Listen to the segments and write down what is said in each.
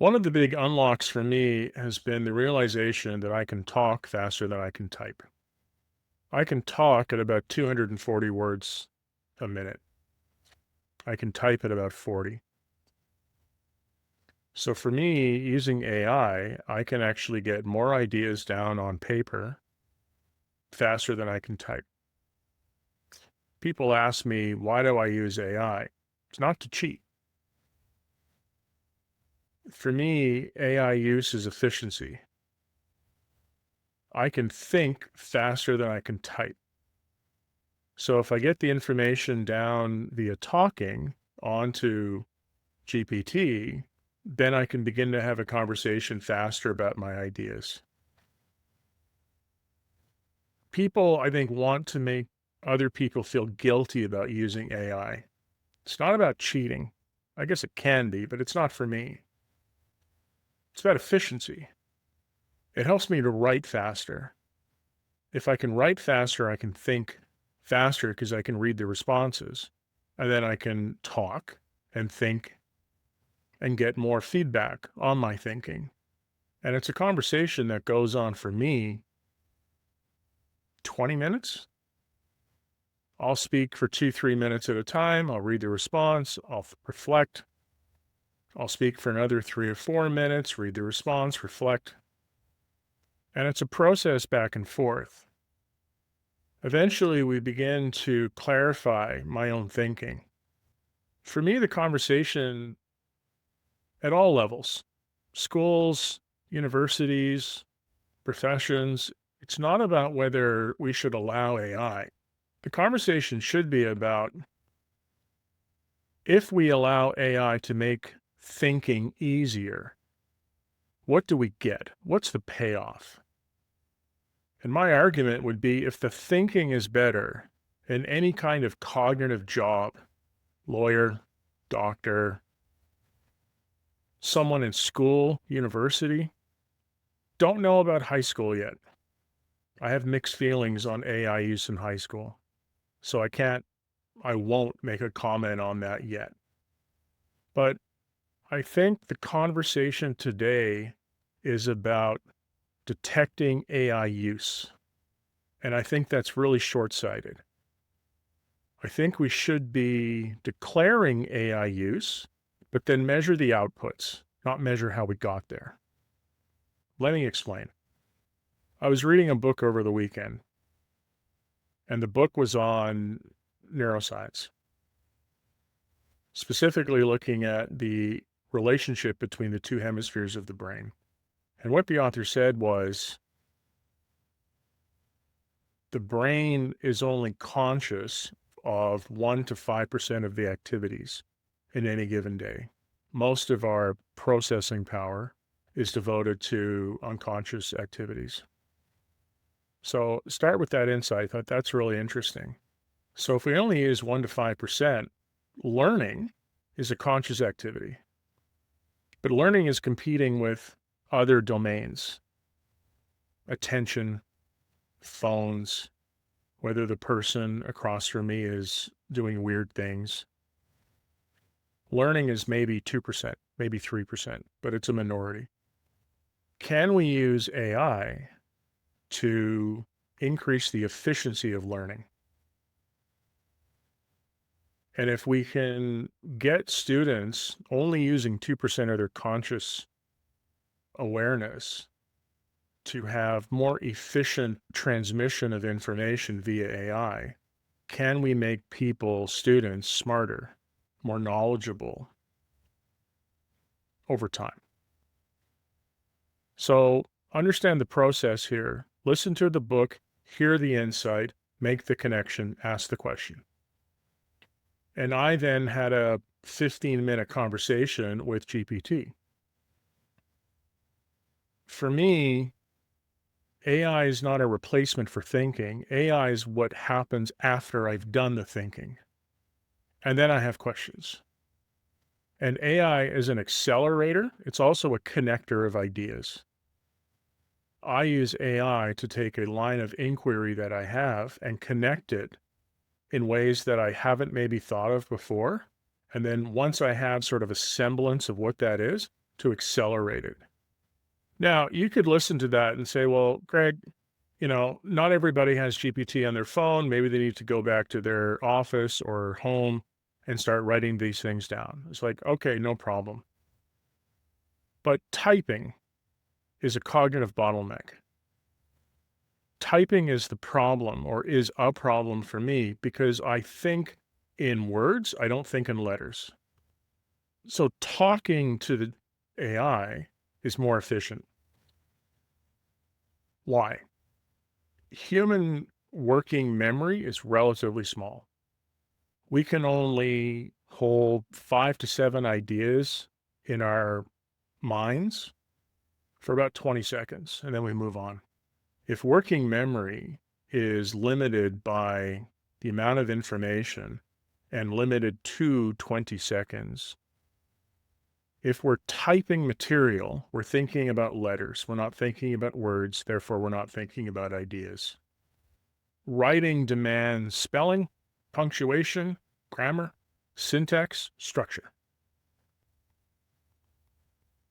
One of the big unlocks for me has been the realization that I can talk faster than I can type. I can talk at about 240 words a minute. I can type at about 40. So for me, using I can actually get more ideas down on paper faster than I can type. People ask me, why do I use AI? It's not to cheat. For me, AI use is efficiency. I can think faster than I can type. So if I get the information down via talking onto GPT, then I can begin to have a conversation faster about my ideas. People, I think, want to make other people feel guilty about using AI. It's not about cheating. I guess it can be, but it's not for me. It's about efficiency. It helps me to write faster. If I can write faster, I can think faster because I can read the responses. And then I can talk and think and get more feedback on my thinking. And it's a conversation that goes on for me 20 minutes. I'll speak for 2, 3 minutes at a time. I'll read the response. I'll reflect. I'll speak for another 3 or 4 minutes, read the response, reflect. And it's a process back and forth. Eventually, we begin to clarify my own thinking. For me, the conversation at all levels, schools, universities, professions, it's not about whether we should allow AI. The conversation should be about if we allow AI to make thinking easier, what do we get? What's the payoff? And my argument would be if the thinking is better in any kind of cognitive job, lawyer, doctor, someone in school, university, don't know about high school yet. I have mixed feelings on AI use in high school. So I won't make a comment on that yet. But I think the conversation today is about detecting AI use. And I think that's really short sighted. I think we should be declaring AI use, but then measure the outputs, not measure how we got there. Let me explain. I was reading a book over the weekend, and the book was on neuroscience, specifically looking at the relationship between the two hemispheres of the brain. And what the author said was the brain is only conscious of 1 to 5% of the activities in any given day. Most of our processing power is devoted to unconscious activities. So start with that insight. I thought that's really interesting. So if we only use 1 to 5%, learning is a conscious activity. But learning is competing with other domains, attention, phones, whether the person across from me is doing weird things. Learning is maybe 2%, maybe 3%, but it's a minority. Can we use AI to increase the efficiency of learning? And if we can get students only using 2% of their conscious awareness to have more efficient transmission of information via AI, can we make people, students, smarter, more knowledgeable over time? So understand the process here. Listen to the book, hear the insight, make the connection, ask the question. And I then had a 15-minute conversation with GPT. For me, AI is not a replacement for thinking. AI is what happens after I've done the thinking. And then I have questions. And AI is an accelerator. It's also a connector of ideas. I use AI to take a line of inquiry that I have and connect it in ways that I haven't maybe thought of before. And then once I have sort of a semblance of what that is, to accelerate it. Now, you could listen to that and say, well, Greg, not everybody has GPT on their phone. Maybe they need to go back to their office or home and start writing these things down. It's like, okay, no problem. But typing is a cognitive bottleneck. Typing is the problem or is a problem for me because I think in words, I don't think in letters. So talking to the AI is more efficient. Why? Human working memory is relatively small. We can only hold 5 to 7 ideas in our minds for about 20 seconds, and then we move on. If working memory is limited by the amount of information and limited to 20 seconds, if we're typing material, we're thinking about letters. We're not thinking about words. Therefore, we're not thinking about ideas. Writing demands spelling, punctuation, grammar, syntax, structure.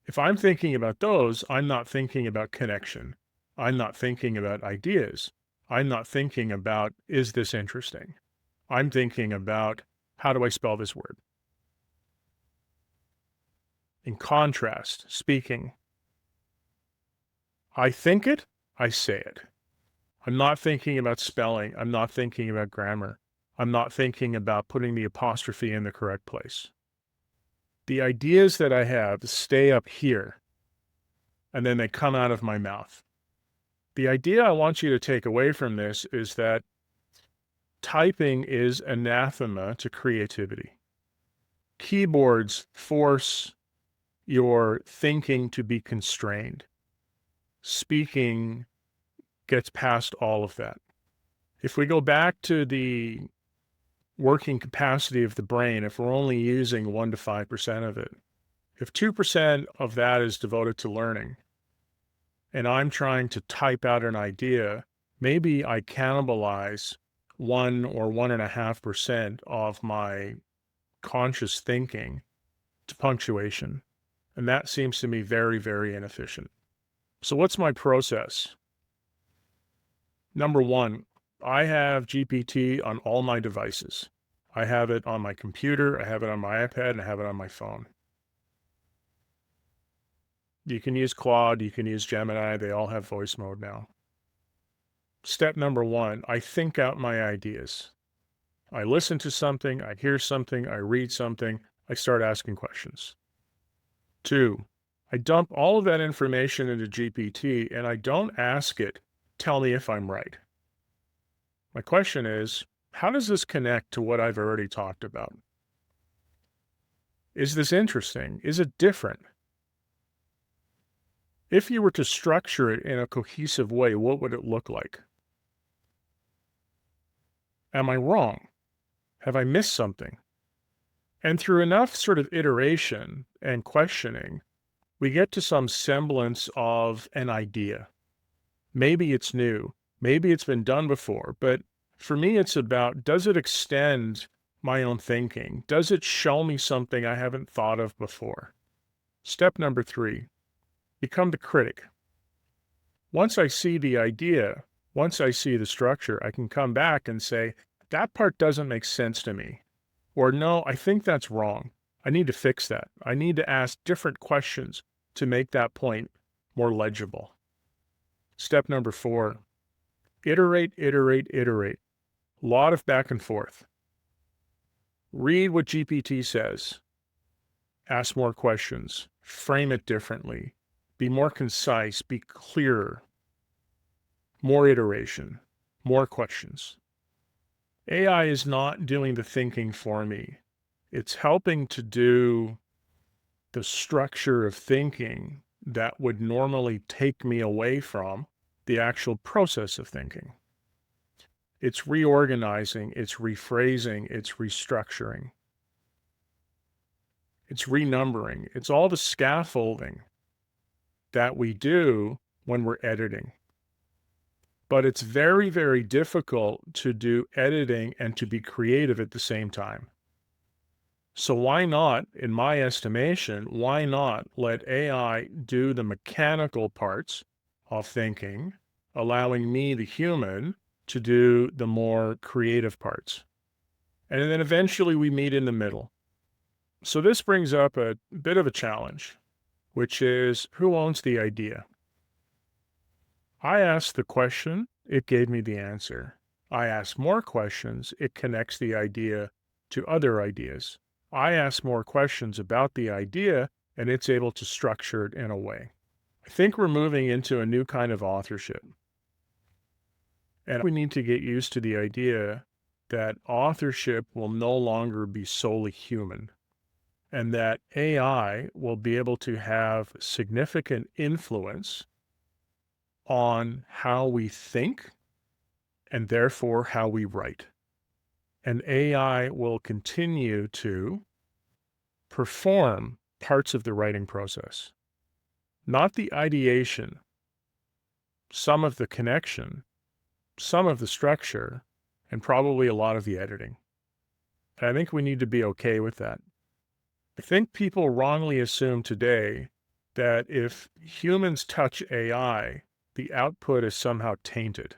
If I'm thinking about those, I'm not thinking about connection. I'm not thinking about ideas. I'm not thinking about, is this interesting? I'm thinking about, how do I spell this word? In contrast, speaking, I think it, I say it. I'm not thinking about spelling. I'm not thinking about grammar. I'm not thinking about putting the apostrophe in the correct place. The ideas that I have stay up here, and then they come out of my mouth. The idea I want you to take away from this is that typing is anathema to creativity. Keyboards force your thinking to be constrained. Speaking gets past all of that. If we go back to the working capacity of the brain, if we're only using 1 to 5% of it, if 2% of that is devoted to learning, and I'm trying to type out an idea, maybe I cannibalize 1 or 1.5% of my conscious thinking to punctuation. And that seems to me very, very inefficient. So what's my process? Number one, I have GPT on all my devices. I have it on my computer, I have it on my iPad, and I have it on my phone. You can use Claude, you can use Gemini, they all have voice mode now. Step number one, I think out my ideas. I listen to something, I hear something, I read something, I start asking questions. 2, I dump all of that information into GPT and I don't ask it, tell me if I'm right. My question is, how does this connect to what I've already talked about? Is this interesting? Is it different? If you were to structure it in a cohesive way, what would it look like? Am I wrong? Have I missed something? And through enough sort of iteration and questioning, we get to some semblance of an idea. Maybe it's new, maybe it's been done before, but for me, it's about, does it extend my own thinking? Does it show me something I haven't thought of before? Step number 3, become the critic. Once I see the idea, once I see the structure, I can come back and say, that part doesn't make sense to me. Or no, I think that's wrong. I need to fix that. I need to ask different questions to make that point more legible. Step number 4, iterate, iterate, iterate. A lot of back and forth. Read what GPT says. Ask more questions. Frame it differently. Be more concise. Be clearer. More iteration. More questions. AI is not doing the thinking for me. It's helping to do the structure of thinking that would normally take me away from the actual process of thinking. It's reorganizing, it's rephrasing, it's restructuring. It's renumbering. It's all the scaffolding that we do when we're editing. But it's very, very difficult to do editing and to be creative at the same time. So why not, in my estimation, why not let AI do the mechanical parts of thinking, allowing me, the human, to do the more creative parts? And then eventually we meet in the middle. So this brings up a bit of a challenge, which is who owns the idea? I asked the question, it gave me the answer. I asked more questions, it connects the idea to other ideas. I ask more questions about the idea, and it's able to structure it in a way. I think we're moving into a new kind of authorship. And we need to get used to the idea that authorship will no longer be solely human and that AI will be able to have significant influence on how we think and therefore how we write. And AI will continue to perform parts of the writing process, not the ideation, some of the connection, some of the structure, and probably a lot of the editing. And I think we need to be okay with that. I think people wrongly assume today that if humans touch AI, the output is somehow tainted.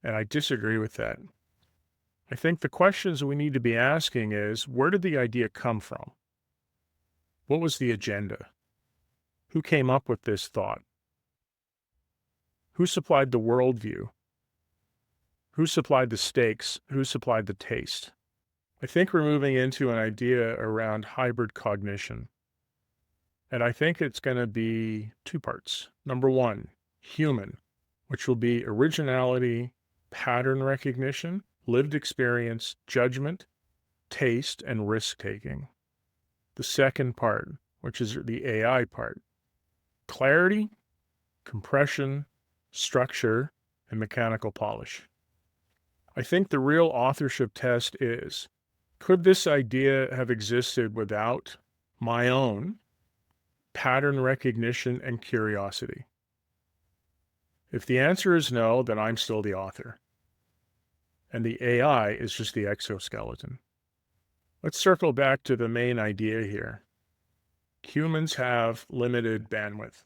And I disagree with that. I think the questions we need to be asking is, where did the idea come from? What was the agenda? Who came up with this thought? Who supplied the worldview? Who supplied the stakes? Who supplied the taste? I think we're moving into an idea around hybrid cognition. And I think it's going to be two parts. Number one, human, which will be originality, pattern recognition, lived experience, judgment, taste, and risk taking. The second part, which is the AI part, clarity, compression, structure, and mechanical polish. I think the real authorship test is, could this idea have existed without my own pattern recognition and curiosity? If the answer is no, then I'm still the author. And the AI is just the exoskeleton. Let's circle back to the main idea here. Humans have limited bandwidth.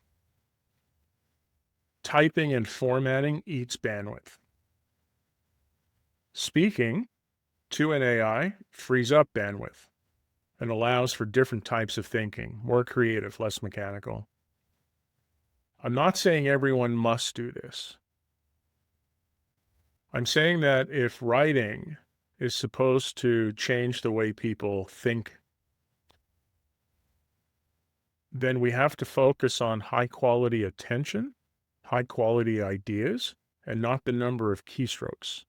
Typing and formatting eats bandwidth. Speaking to an AI frees up bandwidth and allows for different types of thinking, more creative, less mechanical. I'm not saying everyone must do this. I'm saying that if writing is supposed to change the way people think, then we have to focus on high quality attention, high quality ideas, and not the number of keystrokes.